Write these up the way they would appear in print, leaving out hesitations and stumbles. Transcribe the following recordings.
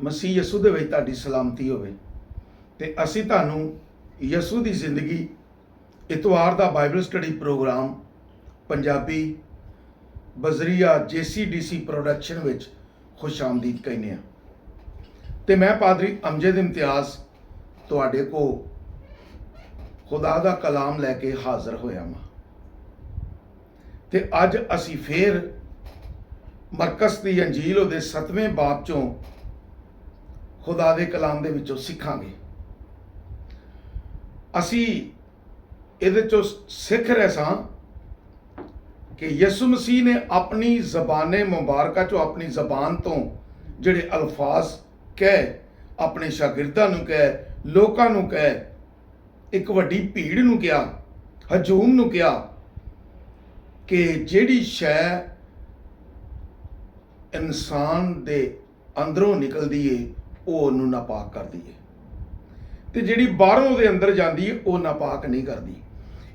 ਮਸੀਹ ਯਸੂ ਦੇ ਵਿੱਚ ਤੁਹਾਡੀ ਸਲਾਮਤੀ ਹੋਵੇ। ਤੇ ਅਸੀਂ ਤੁਹਾਨੂੰ ਯਸੂ ਦੀ ਜ਼ਿੰਦਗੀ ਇਤਵਾਰ ਦਾ ਬਾਈਬਲ ਸਟੱਡੀ ਪ੍ਰੋਗਰਾਮ ਪੰਜਾਬੀ ਬਜ਼ਰੀਆ JCDC ਪ੍ਰੋਡਕਸ਼ਨ ਵਿੱਚ ਖੁਸ਼ ਆਮਦੀਦ ਕਹਿੰਦੇ ਹਾਂ। ਤੇ ਮੈਂ ਪਾਦਰੀ ਅਮਜਦ ਇਮਤਿਆਜ਼ ਤੁਹਾਡੇ ਕੋ ਖੁਦਾ ਦਾ ਕਲਾਮ ਲੈ ਕੇ ਹਾਜ਼ਰ ਹੋਇਆ ਹਾਂ। ਤੇ ਅੱਜ ਅਸੀਂ ਫੇਰ ਮਰਕਸ ਦੀ ਅੰਜੀਲ ਉਹਦੇ 7ਵੇਂ ਬਾਬ ਚੋਂ ਖੁਦਾ ਦੇ ਕਲਾਮ ਦੇ ਵਿੱਚੋਂ ਸਿੱਖਾਂਗੇ। ਅਸੀਂ ਇਹਦੇ ਚੋਂ ਸਿੱਖ ਰਹੇ ਸਾਂ ਕਿ ਯਿਸੂ ਮਸੀਹ ਨੇ ਆਪਣੀ ਜ਼ਬਾਨੇ ਮੁਬਾਰਕਾ ਚੋਂ, ਆਪਣੀ ਜ਼ਬਾਨ ਤੋਂ ਜਿਹੜੇ ਅਲਫਾਜ਼ ਕਹੇ, ਆਪਣੇ ਸ਼ਾਗਿਰਦਾਂ ਨੂੰ ਕਹੇ, ਲੋਕਾਂ ਨੂੰ ਕਹੇ, ਇੱਕ ਵੱਡੀ ਭੀੜ ਨੂੰ ਕਿਹਾ, ਹਜੂਮ ਨੂੰ ਕਿਹਾ ਕਿ ਜਿਹੜੀ ਸ਼ੈ ਇਨਸਾਨ ਦੇ ਅੰਦਰੋਂ ਨਿਕਲਦੀ ਏ ਉਹ ਉਹਨੂੰ ਨਾਪਾਕ ਕਰਦੀ ਏ, ਤੇ ਜਿਹੜੀ ਬਾਹਰੋਂ ਉਹਦੇ ਅੰਦਰ ਜਾਂਦੀ ਏ ਉਹ ਨਾਪਾਕ ਨਹੀਂ ਕਰਦੀ।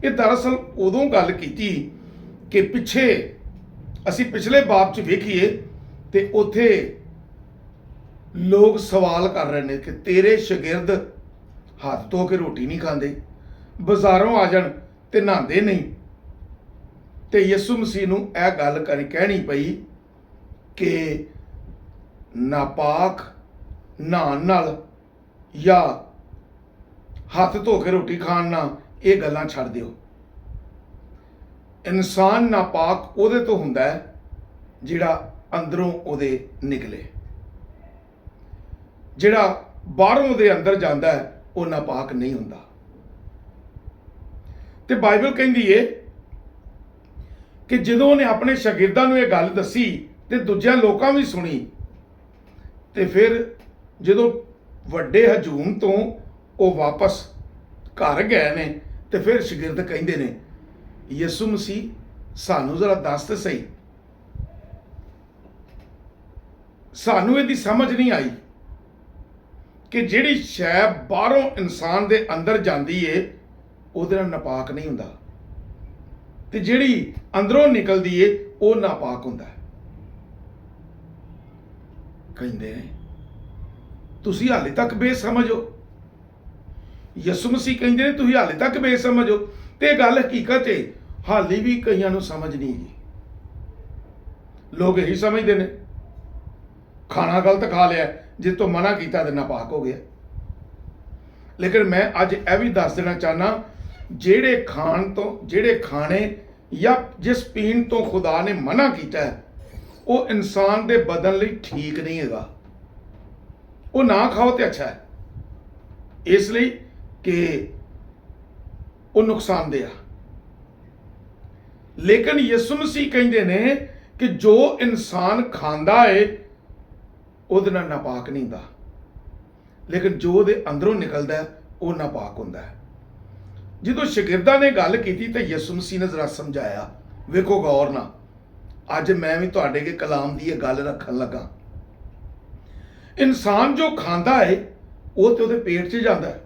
ਇਹ ਦਰਅਸਲ ਉਦੋਂ ਗੱਲ ਕੀਤੀ ਕਿ ਅਸੀਂ ਪਿਛਲੇ ਬਾਬ 'ਚ ਵੇਖੀਏ ਤੇ ਉੱਥੇ ਲੋਕ ਸਵਾਲ ਕਰ ਰਹੇ ਨੇ ਕਿ ਤੇਰੇ ਸ਼ਾਗਿਰਦ ਹੱਥ ਧੋ ਕੇ ਰੋਟੀ ਨਹੀਂ ਖਾਂਦੇ, ਬਾਜ਼ਾਰੋਂ ਆ ਜਾਣ ਤੇ ਨਹਾਉਂਦੇ ਨਹੀਂ। ਤੇ ਯਿਸੂ ਮਸੀਹ ਨੂੰ ਇਹ ਗੱਲ ਕਹਿਣੀ ਪਈ ਕਿ ਨਾਪਾਕ ਨਹਾਉਣ ਨਾਲ ਜਾਂ ਹੱਥ ਧੋ ਕੇ ਰੋਟੀ ਖਾਣ ਨਾਲ ਇਹ ਗੱਲਾਂ ਛੱਡ ਦਿਓ। ਇਨਸਾਨ ਨਾਪਾਕ ਉਹਦੇ ਤੋਂ ਹੁੰਦਾ ਹੈ ਜਿਹੜਾ ਅੰਦਰੋਂ ਉਹਦੇ ਨਿਕਲੇ, ਜਿਹੜਾ ਬਾਹਰੋਂ ਉਹਦੇ ਅੰਦਰ ਜਾਂਦਾ ਹੈ ਉਹ ਨਾਪਾਕ ਨਹੀਂ ਹੁੰਦਾ। ਤੇ ਬਾਈਬਲ ਕਹਿੰਦੀ ਏ ਕਿ ਜਦੋਂ ਉਹਨੇ ਆਪਣੇ ਸ਼ਾਗਿਰਦਾਂ ਨੂੰ ਇਹ ਗੱਲ ਦੱਸੀ ਤੇ ਦੂਜਿਆਂ ਲੋਕਾਂ ਵੀ ਸੁਣੀ, ਤੇ ਫਿਰ ਜਦੋਂ ਵੱਡੇ ਹਜੂਮ ਤੋਂ ਉਹ ਵਾਪਸ ਘਰ ਗਏ ਨੇ ਤੇ ਫਿਰ ਸ਼ਾਗਿਰਦ ਕਹਿੰਦੇ ਨੇ, ਯਿਸੂ ਮਸੀਹ ਸਾਨੂੰ ਜ਼ਰਾ ਦੱਸ ਤੇ ਸਹੀ, ਸਾਨੂੰ ਇਹਦੀ ਸਮਝ ਨਹੀਂ ਆਈ ਕਿ ਜਿਹੜੀ ਸ਼ੈ ਬਾਹਰੋਂ ਇਨਸਾਨ ਦੇ ਅੰਦਰ ਜਾਂਦੀ ਏ ਉਹਦੇ ਨਾਲ ਨਾਪਾਕ ਨਹੀਂ ਹੁੰਦਾ, ਤੇ ਜਿਹੜੀ ਅੰਦਰੋਂ ਨਿਕਲਦੀ ਏ ਉਹ ਨਾਪਾਕ ਹੁੰਦਾ ਹੈ। ਕਹਿੰਦੇ ਨੇ ਤੁਸੀਂ ਹਾਲੇ ਤੱਕ ਬੇਸਮਝ ਹੋ। ਯਿਸੂ ਮਸੀਹ ਕਹਿੰਦੇ ਨੇ ਤੁਸੀਂ ਹਾਲੇ ਤੱਕ ਬੇਸਮਝ ਹੋ। ਤੇ ਇਹ ਗੱਲ ਹਕੀਕਤ ਹੈ, ਹਾਲੇ ਵੀ ਕਈਆਂ ਨੂੰ ਸਮਝ ਨਹੀਂ ਗਈ। ਲੋਕ ਇਹੀ ਸਮਝਦੇ ਨੇ ਖਾਣਾ ਗਲਤ ਖਾ ਲਿਆ, ਜਿਸ ਤੋਂ ਮਨਾ ਕੀਤਾ ਤੇ ਨਾਪਾਕ ਹੋ ਗਿਆ। ਲੇਕਿਨ ਮੈਂ ਅੱਜ ਇਹ ਵੀ ਦੱਸ ਦੇਣਾ ਚਾਹਨਾ, ਜਿਹੜੇ ਖਾਣੇ ਜਾਂ ਜਿਸ ਪੀਣ ਤੋਂ ਖੁਦਾ ਨੇ ਮਨਾ ਕੀਤਾ ਹੈ ਉਹ ਇਨਸਾਨ ਦੇ ਬਦਨ ਲਈ ਠੀਕ ਨਹੀਂ ਹੈਗਾ। ਉਹ ਨਾ ਖਾਓ ਤੇ ਅੱਛਾ ਹੈ, ਇਸ ਲਈ ਕਿ ਉਹ ਨੁਕਸਾਨਦੇਹ ਆ। ਲੇਕਿਨ ਯਿਸੂ ਮਸੀਹ ਕਹਿੰਦੇ ਨੇ ਕਿ ਜੋ ਇਨਸਾਨ ਖਾਂਦਾ ਏ ਉਹਦੇ ਨਾਲ ਨਾਪਾਕ ਨਹੀਂ ਹੁੰਦਾ, ਲੇਕਿਨ ਜੋ ਉਹਦੇ ਅੰਦਰੋਂ ਨਿਕਲਦਾ ਉਹ ਨਾਪਾਕ ਹੁੰਦਾ ਹੈ। ਜਦੋਂ ਸ਼ਾਗਿਰਦਾਂ ਨੇ ਗੱਲ ਕੀਤੀ ਤੇ ਯਿਸੂ ਮਸੀਹ ਨੇ ਜ਼ਰਾ ਸਮਝਾਇਆ। ਵੇਖੋ ਗੌਰ ਨਾਲ, ਅੱਜ ਮੈਂ ਵੀ ਤੁਹਾਡੇ ਕੇ ਕਲਾਮ ਦੀ ਇਹ ਗੱਲ ਰੱਖਣ ਲੱਗਾ। ਇਨਸਾਨ ਜੋ ਖਾਂਦਾ ਹੈ ਉਹ ਤੇ ਉਹਦੇ ਪੇਟ 'ਚ ਜਾਂਦਾ ਹੈ।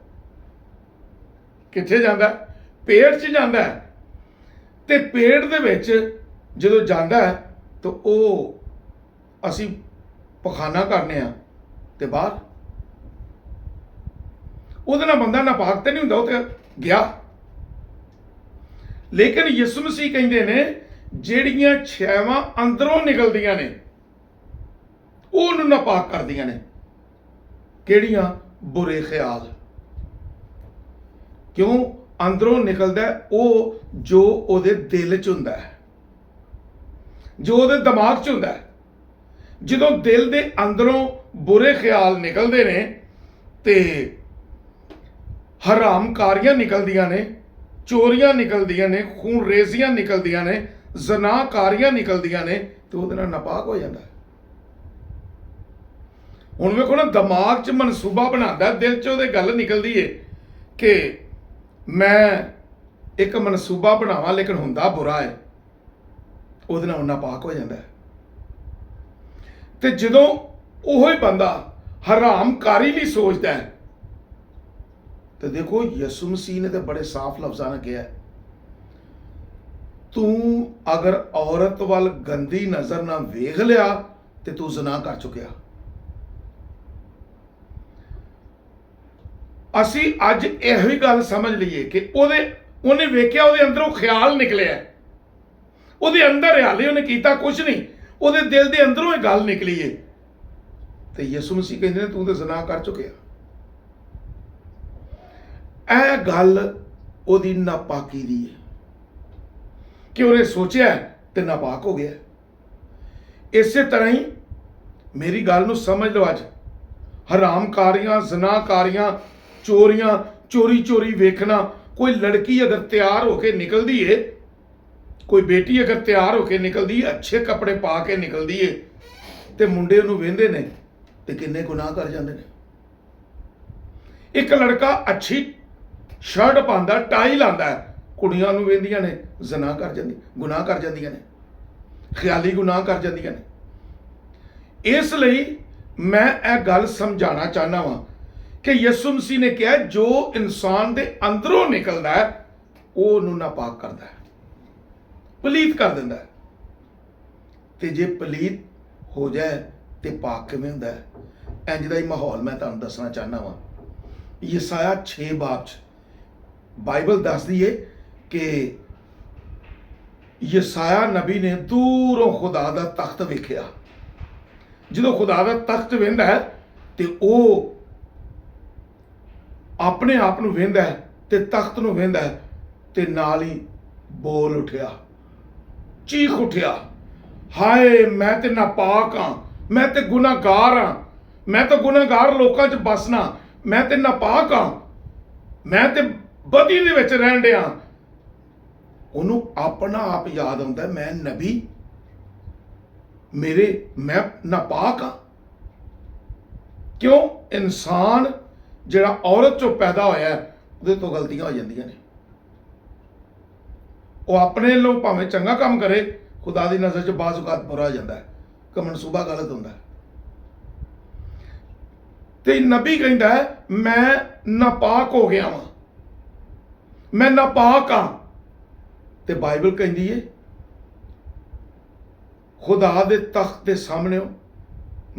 ਕਿੱਥੇ ਜਾਂਦਾ? ਪੇਟ 'ਚ ਜਾਂਦਾ ਹੈ। ਤੇ ਪੇਟ ਦੇ ਵਿੱਚ ਜਦੋਂ ਜਾਂਦਾ ਹੈ ਤਾਂ ਉਹ ਅਸੀਂ ਪਖਾਨਾ ਕਰਨੇ ਆ ਤੇ ਬਾਹਰ ਉਹਦੇ ਨਾਲ ਬੰਦਾ ਨਾਪਾਕ ਤੇ ਨਹੀਂ ਹੁੰਦਾ, ਉਹ ਤੇ ਗਿਆ। ਲੇਕਿਨ ਯਿਸੂ ਮਸੀਹ ਕਹਿੰਦੇ ਨੇ ਜਿਹੜੀਆਂ ਛਾਵਾਂ ਅੰਦਰੋਂ ਨਿਕਲਦੀਆਂ ਨੇ ਉਹ ਉਹਨੂੰ ਨਾਪਾਕ ਕਰਦੀਆਂ ਨੇ। ਕਿਹੜੀਆਂ? ਬੁਰੇ ਖਿਆਲ। ਕਿਉਂ? ਅੰਦਰੋਂ ਨਿਕਲਦਾ ਉਹ ਜੋ ਉਹਦੇ ਦਿਲ 'ਚ ਹੁੰਦਾ ਹੈ, ਜੋ ਉਹਦੇ ਦਿਮਾਗ 'ਚ ਹੁੰਦਾ ਹੈ। ਜਦੋਂ ਦਿਲ ਦੇ ਅੰਦਰੋਂ ਬੁਰੇ ਖਿਆਲ ਨਿਕਲਦੇ ਨੇ ਤੇ ਹਰਾਮਕਾਰੀਆਂ ਨਿਕਲਦੀਆਂ ਨੇ, ਚੋਰੀਆਂ ਨਿਕਲਦੀਆਂ ਨੇ, ਖੂਨਰੇਜ਼ੀਆਂ ਨਿਕਲਦੀਆਂ ਨੇ, ਜ਼ਨਾਕਾਰੀਆਂ ਨਿਕਲਦੀਆਂ ਨੇ, ਤੇ ਉਹਦੇ ਨਾਲ ਨਾਪਾਕ ਹੋ ਜਾਂਦਾ ਹੈ। ਹੁਣ ਵੇਖੋ ਨਾ, ਦਿਮਾਗ 'ਚ ਮਨਸੂਬਾ ਬਣਾਉਂਦਾ, ਦਿਲ 'ਚ ਉਹਦੇ ਗੱਲ ਨਿਕਲਦੀ ਏ ਕਿ ਮੈਂ ਇੱਕ ਮਨਸੂਬਾ ਬਣਾਵਾਂ, ਲੇਕਿਨ ਹੁੰਦਾ ਬੁਰਾ ਹੈ, ਉਹਦੇ ਨਾਲ ਨਾਪਾਕ ਹੋ ਜਾਂਦਾ ਹੈ। ਤੇ ਜਦੋਂ ਉਹੋ ਹੀ ਬੰਦਾ ਹਰਾਮਕਾਰੀ ਲਈ ਸੋਚਦਾ ਹੈ ਤੇ ਦੇਖੋ ਯਿਸੂ ਮਸੀਹ ਨੇ ਤਾਂ ਬੜੇ ਸਾਫ਼ ਲਫ਼ਜ਼ਾਂ ਨਾਲ ਕਿਹਾ, ਤੂੰ ਅਗਰ ਔਰਤ ਵੱਲ ਗੰਦੀ ਨਜ਼ਰ ਨਾਲ ਵੇਖ ਲਿਆ ਤੇ ਤੂੰ ਜ਼ਨਾ ਕਰ ਚੁੱਕਿਆ। ਅਸੀਂ ਅੱਜ ਇਹੋ ਹੀ ਗੱਲ ਸਮਝ ਲਈਏ ਕਿ ਉਹਨੇ ਵੇਖਿਆ, ਉਹਦੇ ਅੰਦਰੋਂ ਖਿਆਲ ਨਿਕਲਿਆ, ਉਹਦੇ ਅੰਦਰ ਹਾਲੇ ਉਹਨੇ ਕੀਤਾ ਕੁਝ ਨਹੀਂ, ਉਹਦੇ ਦਿਲ ਦੇ ਅੰਦਰੋਂ ਇਹ ਗੱਲ ਨਿਕਲੀ ਏ। ਤੇ ਯਿਸੂ ਮਸੀਹ ਕਹਿੰਦੇ ਨੇ ਤੂੰ ਤਾਂ ਜ਼ਨਾ ਕਰ ਚੁੱਕਿਆ। ਇਹ ਗੱਲ ਉਹਦੀ ਨਾਪਾਕੀ ਦੀ ਹੈ ਕਿ ਉਹਨੇ ਸੋਚਿਆ ਤੇ ਨਾਪਾਕ ਹੋ ਗਿਆ। ਇਸੇ ਤਰ੍ਹਾਂ ਹੀ ਮੇਰੀ ਗੱਲ ਨੂੰ ਸਮਝ ਲਓ, ਅੱਜ ਹਰਾਮਕਾਰੀਆਂ, ਜ਼ਨਾਕਾਰੀਆਂ, ਚੋਰੀਆਂ, ਚੋਰੀ ਵੇਖਣਾ, ਕੋਈ ਲੜਕੀ ਅਗਰ ਤਿਆਰ ਹੋ ਕੇ ਨਿਕਲਦੀ ਏ, ਕੋਈ ਬੇਟੀ ਅਗਰ ਤਿਆਰ ਹੋ ਕੇ ਨਿਕਲਦੀ ਏ, ਅੱਛੇ ਕੱਪੜੇ ਪਾ ਕੇ ਨਿਕਲਦੀ ਏ, ਤੇ ਮੁੰਡੇ ਉਹਨੂੰ ਵੇਂਦੇ ਨੇ ਤੇ ਕਿੰਨੇ ਗੁਨਾਹ ਕਰ ਜਾਂਦੇ ਨੇ। ਇੱਕ ਲੜਕਾ ਅੱਛੀ ਸ਼ਰਟ ਪਾਉਂਦਾ, ਟਾਈ ਲਾਉਂਦਾ, ਕੁੜੀਆਂ ਨੂੰ ਵੇਂਦੀਆਂ ਨੇ, ਜ਼ਨਾ ਕਰ ਜਾਂਦੀ, ਗੁਨਾਹ ਕਰ ਜਾਂਦੀਆਂ ਨੇ, ਖਿਆਲੀ ਗੁਨਾਹ ਕਰ ਜਾਂਦੀਆਂ ਨੇ। ਇਸ ਲਈ ਮੈਂ ਇਹ ਗੱਲ ਸਮਝਾਉਣਾ ਚਾਹੁੰਦਾ ਵਾਂ ਕਿ ਯਿਸੂ ਮਸੀਹ ਨੇ ਕਿਹਾ ਜੋ ਇਨਸਾਨ ਦੇ ਅੰਦਰੋਂ ਨਿਕਲਦਾ ਹੈ ਉਹ ਉਹਨੂੰ ਨਾਪਾਕ ਕਰਦਾ ਹੈ, ਪਲੀਤ ਕਰ ਦਿੰਦਾ ਹੈ। ਤੇ ਜੇ ਪਲੀਤ ਹੋ ਜਾਏ ਤੇ ਪਾਕ ਕਿਵੇਂ ਹੁੰਦਾ ਹੈ? ਇੰਜ ਦਾ ਹੀ ਮਾਹੌਲ ਮੈਂ ਤੁਹਾਨੂੰ ਦੱਸਣਾ ਚਾਹੁੰਦਾ ਵਾਂ। ਯਸਾਇਆ 6 ਬਾਬ 'ਚ ਬਾਈਬਲ ਦੱਸਦੀ ਏ ਕਿ ਯਸਾਇਆ ਨਬੀ ਨੇ ਦੂਰੋਂ ਖੁਦਾ ਦਾ ਤਖਤ ਵੇਖਿਆ। ਜਦੋਂ ਖੁਦਾ ਦਾ ਤਖਤ ਵੇਖਦਾ ਹੈ ਤੇ ਉਹ ਆਪਣੇ ਆਪ ਨੂੰ ਵੇਖਦਾ ਹੈ ਤੇ ਤਖਤ ਨੂੰ ਵੇਖਦਾ ਹੈ ਤੇ ਨਾਲ ਹੀ ਬੋਲ ਉੱਠਿਆ, ਚੀਖ ਉੱਠਿਆ, ਹਾਏ ਮੈਂ ਤੇ ਨਾਪਾਕ ਹਾਂ, ਮੈਂ ਤੇ ਗੁਨਾਹਗਾਰ ਹਾਂ, ਮੈਂ ਤਾਂ ਗੁਨਾਹਗਾਰ ਲੋਕਾਂ 'ਚ ਬਸਣਾ, ਮੈਂ ਤੇ ਨਾਪਾਕ ਹਾਂ, ਮੈਂ ਤੇ ਬਦੀ ਦੇ ਵਿੱਚ ਰਹਿਣ ਡਿਆ। ਉਹਨੂੰ ਆਪਣਾ ਆਪ ਯਾਦ ਆਉਂਦਾ, ਮੈਂ ਨਬੀ, ਮੈਂ ਨਾਪਾਕ ਹਾਂ। ਕਿਉਂ? ਇਨਸਾਨ ਜਿਹੜਾ ਔਰਤ ਚੋਂ ਪੈਦਾ ਹੋਇਆ ਉਹਦੇ ਤੋਂ ਗਲਤੀਆਂ ਹੋ ਜਾਂਦੀਆਂ ਨੇ। ਉਹ ਆਪਣੇ ਲੋਕ ਭਾਵੇਂ ਚੰਗਾ ਕੰਮ ਕਰੇ, ਖੁਦਾ ਦੀ ਨਜ਼ਰ 'ਚ ਬਾਜ਼ ਔਕਾਤ ਬੁਰਾ ਹੋ ਜਾਂਦਾ ਹੈ, ਕਿ ਮਨਸੂਬਾ ਗਲਤ ਹੁੰਦਾ ਹੈ। ਤੇ ਨਬੀ ਕਹਿੰਦਾ ਮੈਂ ਨਾਪਾਕ ਹੋ ਗਿਆ ਵਾਂ, ਮੈਂ ਨਾਪਾਕ ਹਾਂ। ਤੇ ਬਾਈਬਲ ਕਹਿੰਦੀ ਹੈ ਖੁਦਾ ਦੇ ਤਖਤ ਦੇ ਸਾਹਮਣੇ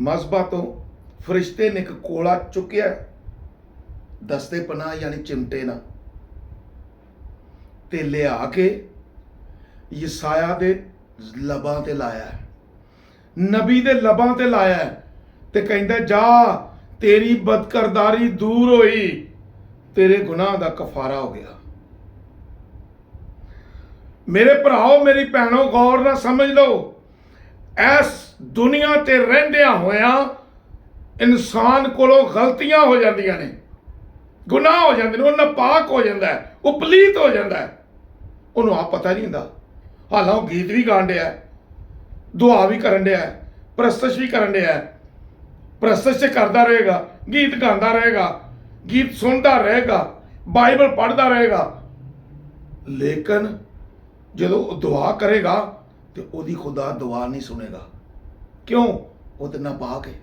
ਮਜ਼ਬਾ ਤੋਂ ਫਰਿਸ਼ਤੇ ਨੇ ਇੱਕ ਕੋਲਾ ਚੁੱਕਿਆ, ਦਸਤੇ ਪਨਾਹ ਯਾਨੀ ਚਿਮਟੇ ਨਾਲ, ਤੇ ਲਿਆ ਕੇ ਯਸਾਇਆ ਦੇ ਲਬਾਂ ਤੇ ਲਾਇਆ, ਨਬੀ ਦੇ ਲਬਾਂ ਤੇ ਲਾਇਆ, ਤੇ ਕਹਿੰਦਾ ਜਾ ਤੇਰੀ ਬਦਕਰਦਾਰੀ ਦੂਰ ਹੋਈ, ਤੇਰੇ ਗੁਨਾਹ ਦਾ ਕਫਾਰਾ ਹੋ ਗਿਆ। ਮੇਰੇ ਭਰਾਓ, ਮੇਰੀ ਭੈਣੋ, ਗੌਰ ਨਾਲ ਸਮਝ ਲਓ, ਇਸ ਦੁਨੀਆ ਤੇ ਰਹਿੰਦਿਆਂ ਹੋਇਆਂ ਇਨਸਾਨ ਕੋਲੋਂ ਗਲਤੀਆਂ ਹੋ ਜਾਂਦੀਆਂ ਨੇ, ਗੁਨਾਹ ਹੋ ਜਾਂਦੇ ਨੇ, ਉਹ ਨਾਪਾਕ ਹੋ ਜਾਂਦਾ ਹੈ, ਉਹ ਪਲੀਤ ਹੋ ਜਾਂਦਾ ਹੈ, ਉਹਨੂੰ ਆਪ ਪਤਾ ਨਹੀਂ ਹੁੰਦਾ। ਹਾਲਾਂ ਉਹ ਗੀਤ ਵੀ ਗਾਣ ਡਿਆ, ਦੁਆ ਵੀ ਕਰਨ ਡਿਆ, ਪ੍ਰਸਤਸ਼ ਵੀ ਕਰਨ ਡਿਆ, ਪ੍ਰਸਤਸ਼ ਕਰਦਾ ਰਹੇਗਾ, ਗੀਤ ਗਾਉਂਦਾ ਰਹੇਗਾ, ਗੀਤ ਸੁਣਦਾ ਰਹੇਗਾ, ਬਾਈਬਲ ਪੜ੍ਹਦਾ ਰਹੇਗਾ, ਲੇਕਿਨ ਜਦੋਂ ਉਹ ਦੁਆ ਕਰੇਗਾ ਤੇ ਉਹਦੀ ਖੁਦਾ ਦੁਆ ਨਹੀਂ ਸੁਣੇਗਾ। ਕਿਉਂ? ਉਹ ਤੇ ਨਾਪਾਕ ਹੈ,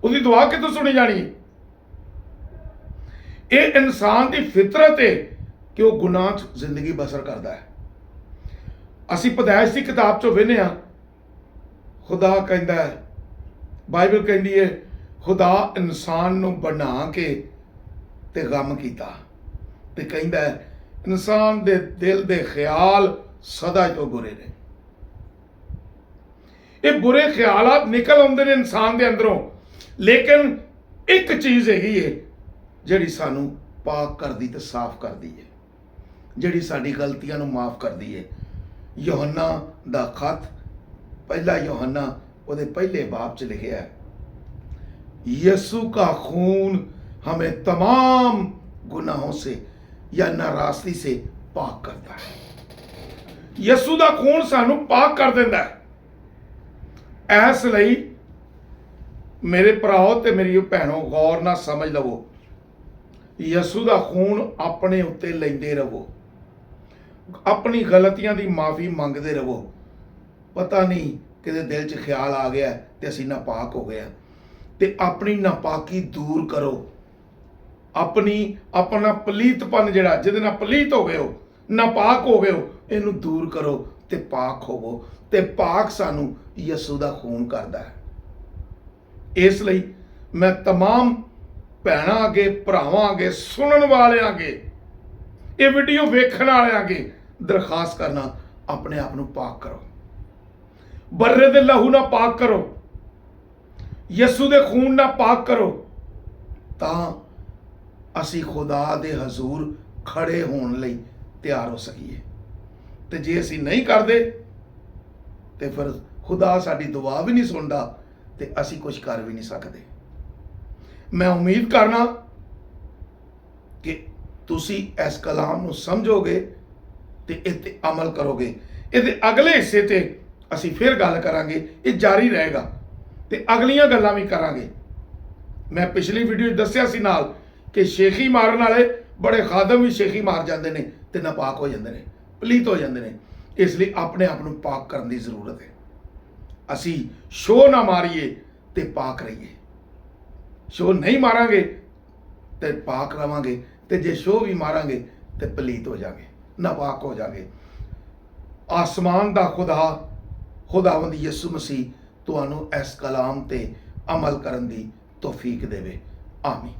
ਉਹਦੀ ਦੁਆ ਕਿੱਥੋਂ ਸੁਣੀ ਜਾਣੀ ਹੈ? ਇਹ ਇਨਸਾਨ ਦੀ ਫਿਤਰਤ ਹੈ ਕਿ ਉਹ ਗੁਨਾਹ 'ਚ ਜ਼ਿੰਦਗੀ ਬਸਰ ਕਰਦਾ ਹੈ। ਅਸੀਂ ਪੈਦਾਇਸ਼ ਦੀ ਕਿਤਾਬ 'ਚੋਂ ਵੇਖਦੇ ਹਾਂ, ਖੁਦਾ ਕਹਿੰਦਾ ਹੈ, ਬਾਈਬਲ ਕਹਿੰਦੀ ਹੈ, ਖੁਦਾ ਇਨਸਾਨ ਨੂੰ ਬਣਾ ਕੇ ਤੇ ਗਮ ਕੀਤਾ, ਤੇ ਕਹਿੰਦਾ ਹੈ ਇਨਸਾਨ ਦੇ ਦਿਲ ਦੇ ਖਿਆਲ ਸਦਾ ਤੋਂ ਬੁਰੇ ਨੇ। ਇਹ ਬੁਰੇ ਖਿਆਲਾਤ ਨਿਕਲ ਆਉਂਦੇ ਨੇ ਇਨਸਾਨ ਦੇ ਅੰਦਰੋਂ, ਲੇਕਿਨ ਇੱਕ ਚੀਜ਼ ਹੈਗੀ ਹੈ ਜਿਹੜੀ ਸਾਨੂੰ ਪਾਕ ਕਰਦੀ ਤੇ ਸਾਫ਼ ਕਰਦੀ ਹੈ, ਜਿਹੜੀ ਸਾਡੀ ਗਲਤੀਆਂ ਨੂੰ ਮਾਫ ਕਰਦੀ ਹੈ। ਯੋਹੰਨਾ ਦਾ ਖਤ, ਪਹਿਲਾ ਯੋਹੰਨਾ ਉਹਦੇ ਪਹਿਲੇ ਬਾਬ 'ਚ ਲਿਖਿਆ ਹੈ, यीशु का खून हमें तमाम गुनाहों से या नाराज़गी से पाक करता है। ਯਿਸੂ ਦਾ ਖੂਨ ਸਾਨੂੰ ਪਾਕ ਕਰ ਦਿੰਦਾ ਹੈ। ਇਸ ਲਈ ਮੇਰੇ ਭਰਾਓ ਤੇ ਮੇਰੀ ਭੈਣੋ, ਗੌਰ ਨਾਲ ਸਮਝ ਲਵੋ, ਯਿਸੂ ਦਾ ਖੂਨ ਆਪਣੇ ਉੱਤੇ ਲੈਂਦੇ ਰਹੋ, ਆਪਣੀ ਗਲਤੀਆਂ ਦੀ ਮਾਫੀ ਮੰਗਦੇ ਰਹੋ। ਪਤਾ ਨਹੀਂ ਕਿਤੇ ਦਿਲ 'ਚ ਖਿਆਲ ਆ ਗਿਆ ਤੇ ਅਸੀਂ ਨਾਪਾਕ ਹੋ ਗਏ ਹਾਂ, ਤੇ ਆਪਣੀ ਨਾਪਾਕੀ ਦੂਰ ਕਰੋ, ਆਪਣਾ ਪਲੀਤਪਨ ਜਿਹੜਾ ਜਿਹਦੇ ਨਾਲ ਪਲੀਤ ਹੋ ਗਏ ਹੋ, ਨਾਪਾਕ ਹੋ ਗਏ ਹੋ, ਇਹਨੂੰ ਦੂਰ ਕਰੋ ਤੇ ਪਾਕ ਹੋਵੋ। ਤੇ ਪਾਕ ਸਾਨੂੰ ਯਿਸੂ ਦਾ ਖੂਨ ਕਰਦਾ ਹੈ। ਇਸ ਲਈ ਮੈਂ तमाम ਭੈਣਾਂ ਅੱਗੇ, ਭਰਾਵਾਂ ਅੱਗੇ, ਸੁਣਨ ਵਾਲਿਆਂ ਅੱਗੇ, ਇਹ ਵੀਡੀਓ ਵੇਖਣ ਵਾਲਿਆਂ ਅੱਗੇ ਦਰਖਾਸਤ ਕਰਨਾ, ਆਪਣੇ ਆਪ ਨੂੰ ਪਾਕ ਕਰੋ, ਬਰਰੇ ਦੇ ਲਹੂ ਨਾਲ ਪਾਕ ਕਰੋ, ਯਿਸੂ ਦੇ ਖੂਨ ਨਾਲ ਪਾਕ ਕਰੋ, ਤਾਂ ਅਸੀਂ ਖੁਦਾ ਦੇ ਹਜ਼ੂਰ ਖੜੇ ਹੋਣ ਲਈ ਤਿਆਰ ਹੋ ਸਕੀਏ। ਤੇ ਜੇ ਅਸੀਂ ਨਹੀਂ ਕਰਦੇ ਤੇ ਫਿਰ ਖੁਦਾ ਸਾਡੀ ਦੁਆ ਵੀ ਨਹੀਂ ਸੁਣਦਾ ਤੇ ਅਸੀਂ ਕੁਝ ਕਰ ਵੀ ਨਹੀਂ ਸਕਦੇ। ਮੈਂ ਉਮੀਦ ਕਰਨਾ ਕਿ ਤੁਸੀਂ ਇਸ ਕਲਾਮ ਨੂੰ ਸਮਝੋਗੇ ਤੇ ਇਹ ਤੇ ਅਮਲ ਕਰੋਗੇ। ਇਹਦੇ ਅਗਲੇ ਹਿੱਸੇ ਤੇ ਅਸੀਂ ਫਿਰ ਗੱਲ ਕਰਾਂਗੇ, ਇਹ ਜਾਰੀ ਰਹੇਗਾ ਤੇ ਅਗਲੀਆਂ ਗੱਲਾਂ ਵੀ ਕਰਾਂਗੇ। ਮੈਂ ਪਿਛਲੀ ਵੀਡੀਓ 'ਚ ਦੱਸਿਆ ਸੀ ਨਾਲ ਕਿ ਸ਼ੇਖੀ ਮਾਰਨ ਵਾਲੇ ਬੜੇ ਖਾਦਮ ਵੀ ਸ਼ੇਖੀ ਮਾਰ ਜਾਂਦੇ ਨੇ ਤੇ ਨਾਪਾਕ ਹੋ ਜਾਂਦੇ ਨੇ, ਪਲੀਤ ਹੋ ਜਾਂਦੇ ਨੇ। ਇਸ ਲਈ ਆਪਣੇ ਆਪ ਨੂੰ ਪਾਕ ਕਰਨ ਦੀ ਜ਼ਰੂਰਤ ਹੈ। ਅਸੀਂ ਸ਼ੋਅ ਨਾ ਮਾਰੀਏ ਤੇ ਪਾਕ ਰਹੀਏ। ਸ਼ੋਅ ਨਹੀਂ ਮਾਰਾਂਗੇ ਤੇ ਪਾਕ ਰਵਾਂਗੇ, ਤੇ ਜੇ ਸ਼ੋਅ ਵੀ ਮਾਰਾਂਗੇ ਤੇ ਪਲੀਤ ਹੋ ਜਾਗੇ, ਨਾਪਾਕ ਹੋ ਜਾਗੇ। ਆਸਮਾਨ ਦਾ ਖੁਦਾਵੰਦ ਯਿਸੂ ਮਸੀਹ ਤੁਹਾਨੂੰ ਇਸ ਕਲਾਮ ਤੇ ਅਮਲ ਕਰਨ ਦੀ ਤੌਫੀਕ ਦੇਵੇ। ਆਮੀਨ।